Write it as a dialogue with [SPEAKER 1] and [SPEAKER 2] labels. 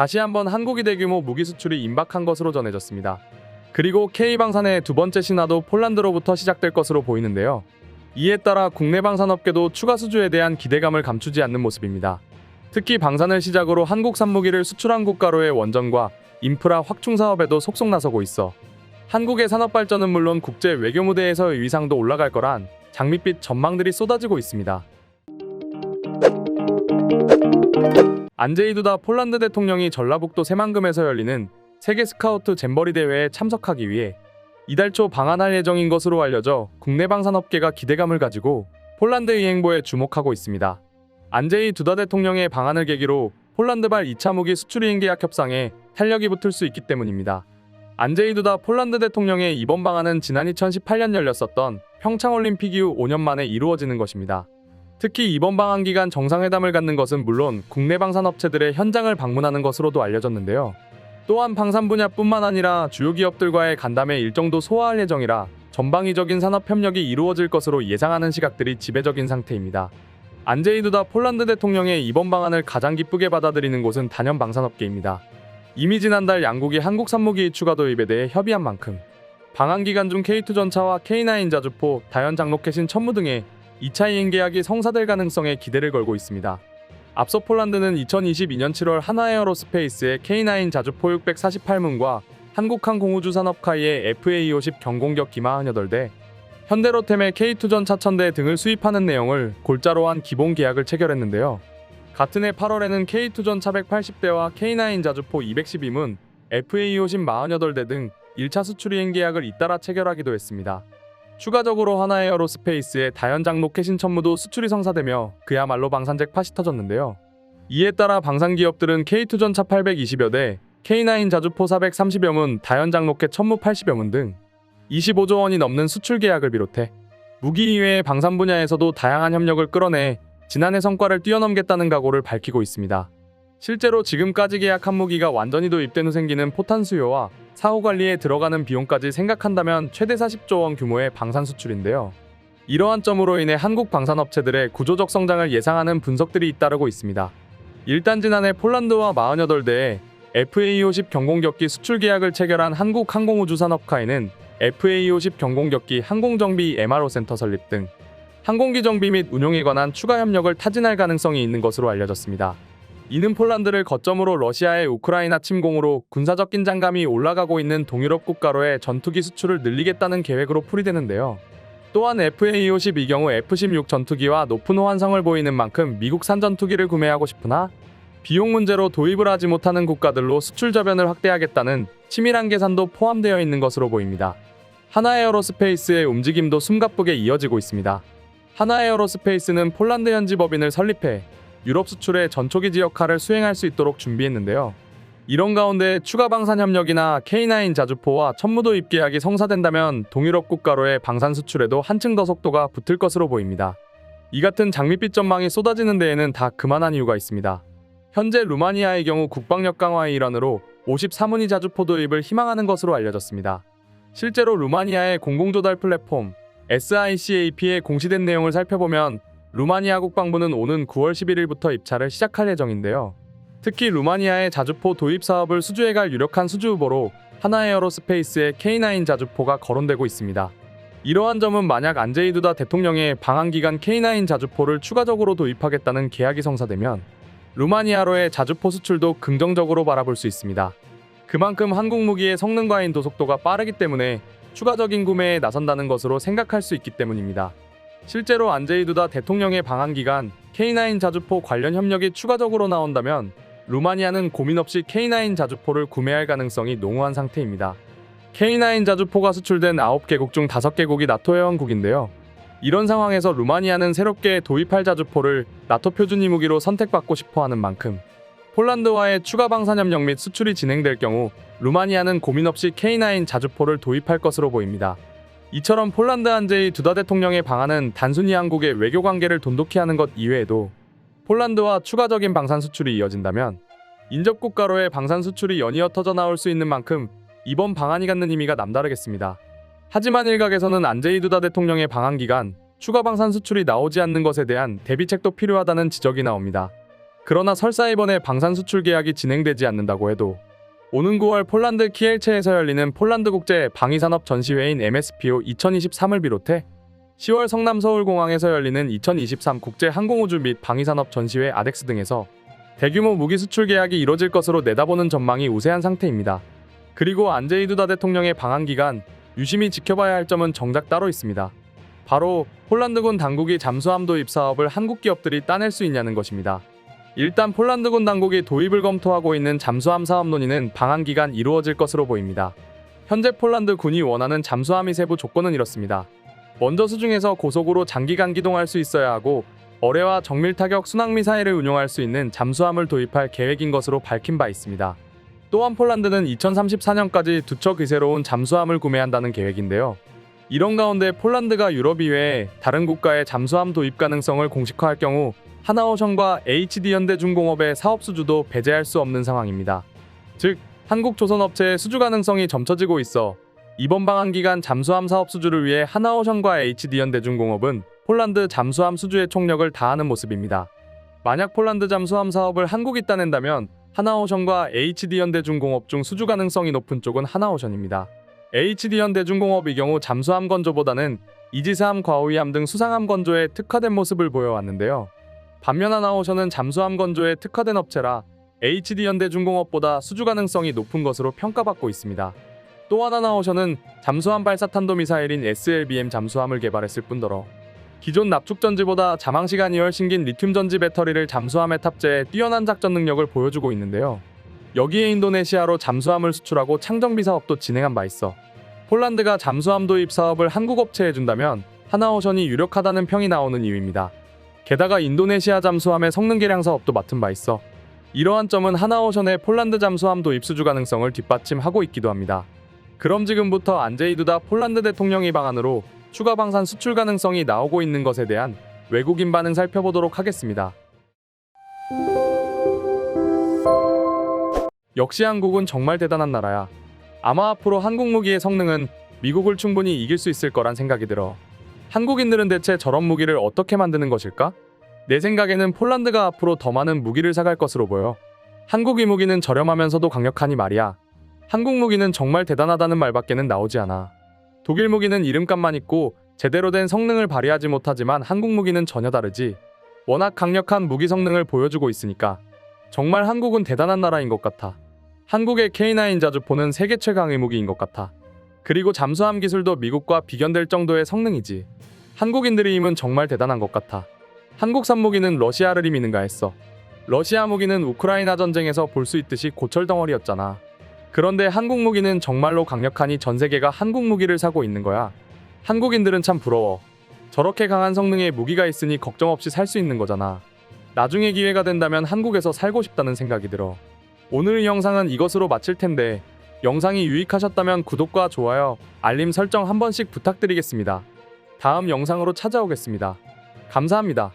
[SPEAKER 1] 다시 한번 한국이 대규모 무기 수출이 임박한 것으로 전해졌습니다. 그리고 K방산의 두 번째 신화도 폴란드로부터 시작될 것으로 보이는데요. 이에 따라 국내 방산업계도 추가 수주에 대한 기대감을 감추지 않는 모습입니다. 특히 방산을 시작으로 한국산 무기를 수출한 국가로의 원전과 인프라 확충 사업에도 속속 나서고 있어 한국의 산업 발전은 물론 국제 외교 무대에서의 위상도 올라갈 거란 장밋빛 전망들이 쏟아지고 있습니다. 안제이 두다 폴란드 대통령이 전라북도 새만금에서 열리는 세계 스카우트 잼버리 대회에 참석하기 위해 이달 초 방한할 예정인 것으로 알려져 국내 방산업계가 기대감을 가지고 폴란드의 행보에 주목하고 있습니다. 안제이 두다 대통령의 방한을 계기로 폴란드발 2차 무기 수출 이행 계약 협상에 탄력이 붙을 수 있기 때문입니다. 안제이 두다 폴란드 대통령의 이번 방한은 지난 2018년 열렸었던 평창올림픽 이후 5년 만에 이루어지는 것입니다. 특히 이번 방한 기간 정상회담을 갖는 것은 물론 국내 방산업체들의 현장을 방문하는 것으로도 알려졌는데요. 또한 방산 분야뿐만 아니라 주요 기업들과의 간담회 일정도 소화할 예정이라 전방위적인 산업 협력이 이루어질 것으로 예상하는 시각들이 지배적인 상태입니다. 안제이 두다 폴란드 대통령의 이번 방안을 가장 기쁘게 받아들이는 곳은 단연 방산업계입니다. 이미 지난달 양국이 한국산 무기 추가 도입에 대해 협의한 만큼 방한 기간 중 K2 전차와 K9 자주포, 다연 장로켓인 천무 등의 2차 이행 계약이 성사될 가능성에 기대를 걸고 있습니다. 앞서 폴란드는 2022년 7월 하나에어로스페이스의 K9 자주포 648문과 한국항공우주산업카이의 FA50 경공격 기마 18대, 현대로템의 K2 전차 1000대 등을 수입하는 내용을 골자로 한 기본 계약을 체결했는데요. 같은 해 8월에는 K2 전차 180대와 K9 자주포 212문, FA50 48대 등 1차 수출 이행 계약을 잇따라 체결하기도 했습니다. 추가적으로 하나에어로스페이스의 다연장 로켓인 천무도 수출이 성사되며 그야말로 방산 잭팟이 터졌는데요. 이에 따라 방산기업들은 K2 전차 820여 대, K9 자주포 430여 문, 다연장 로켓 천무 80여 문 등 25조 원이 넘는 수출 계약을 비롯해 무기 이외의 방산 분야에서도 다양한 협력을 끌어내 지난해 성과를 뛰어넘겠다는 각오를 밝히고 있습니다. 실제로 지금까지 계약한 무기가 완전히 도입된 후 생기는 포탄 수요와 사후 관리에 들어가는 비용까지 생각한다면 최대 40조 원 규모의 방산 수출인데요. 이러한 점으로 인해 한국 방산업체들의 구조적 성장을 예상하는 분석들이 잇따르고 있습니다. 일단 지난해 폴란드와 48대의 FA50 경공격기 수출 계약을 체결한 한국항공우주산업카이는 FA50 경공격기 항공정비 MRO 센터 설립 등 항공기 정비 및 운용에 관한 추가 협력을 타진할 가능성이 있는 것으로 알려졌습니다. 이는 폴란드를 거점으로 러시아의 우크라이나 침공으로 군사적 긴장감이 올라가고 있는 동유럽 국가로의 전투기 수출을 늘리겠다는 계획으로 풀이되는데요. 또한 FA50이 경우 F-16 전투기와 높은 호환성을 보이는 만큼 미국산 전투기를 구매하고 싶으나 비용 문제로 도입을 하지 못하는 국가들로 수출 저변을 확대하겠다는 치밀한 계산도 포함되어 있는 것으로 보입니다. 하나에어로스페이스의 움직임도 숨가쁘게 이어지고 있습니다. 하나에어로스페이스는 폴란드 현지 법인을 설립해 유럽 수출의 전초기지 역할을 수행할 수 있도록 준비했는데요. 이런 가운데 추가 방산 협력이나 K9 자주포와 천무 도입 계약이 성사된다면 동유럽 국가로의 방산 수출에도 한층 더 속도가 붙을 것으로 보입니다. 이 같은 장밋빛 전망이 쏟아지는 데에는 다 그만한 이유가 있습니다. 현재 루마니아의 경우 국방력 강화의 일환으로 53문의 자주포 도입을 희망하는 것으로 알려졌습니다. 실제로 루마니아의 공공조달 플랫폼 SICAP의 공시된 내용을 살펴보면 루마니아 국방부는 오는 9월 11일부터 입찰을 시작할 예정인데요. 특히 루마니아의 자주포 도입 사업을 수주해갈 유력한 수주 후보로 하나에어로스페이스의 K9 자주포가 거론되고 있습니다. 이러한 점은 만약 안제이 두다 대통령의 방한 기간 K9 자주포를 추가적으로 도입하겠다는 계약이 성사되면 루마니아로의 자주포 수출도 긍정적으로 바라볼 수 있습니다. 그만큼 한국 무기의 성능과 인도속도가 빠르기 때문에 추가적인 구매에 나선다는 것으로 생각할 수 있기 때문입니다. 실제로 안제이 두다 대통령의 방한 기간 K9 자주포 관련 협력이 추가적으로 나온다면 루마니아는 고민 없이 K9 자주포를 구매할 가능성이 농후한 상태입니다. K9 자주포가 수출된 9개국 중 5개국이 나토 회원국인데요. 이런 상황에서 루마니아는 새롭게 도입할 자주포를 나토 표준이 무기로 선택받고 싶어하는 만큼 폴란드와의 추가 방산 협력 및 수출이 진행될 경우 루마니아는 고민 없이 K9 자주포를 도입할 것으로 보입니다. 이처럼 폴란드 안제이 두다 대통령의 방안은 단순히 한국의 외교 관계를 돈독히 하는 것 이외에도 폴란드와 추가적인 방산 수출이 이어진다면 인접 국가로의 방산 수출이 연이어 터져 나올 수 있는 만큼 이번 방안이 갖는 의미가 남다르겠습니다. 하지만 일각에서는 안제이 두다 대통령의 방한 기간 추가 방산 수출이 나오지 않는 것에 대한 대비책도 필요하다는 지적이 나옵니다. 그러나 설사 이번에 방산 수출 계약이 진행되지 않는다고 해도 오는 9월 폴란드 키엘체에서 열리는 폴란드 국제 방위산업 전시회인 MSPO 2023을 비롯해 10월 성남 서울공항에서 열리는 2023 국제 항공우주 및 방위산업 전시회 아덱스 등에서 대규모 무기 수출 계약이 이뤄질 것으로 내다보는 전망이 우세한 상태입니다. 그리고 안제이 두다 대통령의 방한 기간 유심히 지켜봐야 할 점은 정작 따로 있습니다. 바로 폴란드군 당국이 잠수함 도입 사업을 한국 기업들이 따낼 수 있냐는 것입니다. 일단 폴란드군 당국이 도입을 검토하고 있는 잠수함 사업 논의는 방한 기간 이루어질 것으로 보입니다. 현재 폴란드 군이 원하는 잠수함의 세부 조건은 이렇습니다. 먼저 수중에서 고속으로 장기간 기동할 수 있어야 하고 어뢰와 정밀 타격 순항 미사일을 운용할 수 있는 잠수함을 도입할 계획인 것으로 밝힌 바 있습니다. 또한 폴란드는 2034년까지 두 척 의세로운 잠수함을 구매한다는 계획인데요. 이런 가운데 폴란드가 유럽 이외에 다른 국가의 잠수함 도입 가능성을 공식화할 경우 하나오션과 HD현대중공업의 사업 수주도 배제할 수 없는 상황입니다. 즉, 한국 조선업체의 수주 가능성이 점쳐지고 있어 이번 방한 기간 잠수함 사업 수주를 위해 하나오션과 HD현대중공업은 폴란드 잠수함 수주에 총력을 다하는 모습입니다. 만약 폴란드 잠수함 사업을 한국이 따낸다면 하나오션과 HD현대중공업 중 수주 가능성이 높은 쪽은 하나오션입니다. HD현대중공업의 경우 잠수함 건조보다는 이지스함, 과오이함 등 수상함 건조에 특화된 모습을 보여왔는데요. 반면 하나오션은 잠수함 건조에 특화된 업체라 HD현대중공업보다 수주 가능성이 높은 것으로 평가받고 있습니다. 또한 하나오션은 잠수함 발사 탄도미사일인 SLBM 잠수함을 개발했을 뿐더러 기존 납축전지보다 잠항시간이 훨씬 긴 리튬전지 배터리를 잠수함에 탑재해 뛰어난 작전 능력을 보여주고 있는데요. 여기에 인도네시아로 잠수함을 수출하고 창정비 사업도 진행한 바 있어 폴란드가 잠수함 도입 사업을 한국 업체에 해준다면 하나오션이 유력하다는 평이 나오는 이유입니다. 게다가 인도네시아 잠수함의 성능 개량 사업도 맡은 바 있어 이러한 점은 하나오션의 폴란드 잠수함 도입 수주 가능성을 뒷받침하고 있기도 합니다. 그럼 지금부터 안제이 두다 폴란드 대통령의 방안으로 추가 방산 수출 가능성이 나오고 있는 것에 대한 외국인 반응 살펴보도록 하겠습니다. 역시 한국은 정말 대단한 나라야. 아마 앞으로 한국 무기의 성능은 미국을 충분히 이길 수 있을 거란 생각이 들어. 한국인들은 대체 저런 무기를 어떻게 만드는 것일까? 내 생각에는 폴란드가 앞으로 더 많은 무기를 사갈 것으로 보여. 한국의 무기는 저렴하면서도 강력하니 말이야. 한국 무기는 정말 대단하다는 말밖에는 나오지 않아. 독일 무기는 이름값만 있고 제대로 된 성능을 발휘하지 못하지만 한국 무기는 전혀 다르지. 워낙 강력한 무기 성능을 보여주고 있으니까. 정말 한국은 대단한 나라인 것 같아. 한국의 K9 자주포는 세계 최강의 무기인 것 같아. 그리고 잠수함 기술도 미국과 비견될 정도의 성능이지. 한국인들의 힘은 정말 대단한 것 같아. 한국산 무기는 러시아를 이미는가 했어. 러시아 무기는 우크라이나 전쟁에서 볼 수 있듯이 고철 덩어리였잖아. 그런데 한국 무기는 정말로 강력하니 전 세계가 한국 무기를 사고 있는 거야. 한국인들은 참 부러워. 저렇게 강한 성능의 무기가 있으니 걱정 없이 살 수 있는 거잖아. 나중에 기회가 된다면 한국에서 살고 싶다는 생각이 들어. 오늘 영상은 이것으로 마칠 텐데 영상이 유익하셨다면 구독과 좋아요, 알림 설정 한 번씩 부탁드리겠습니다. 다음 영상으로 찾아오겠습니다. 감사합니다.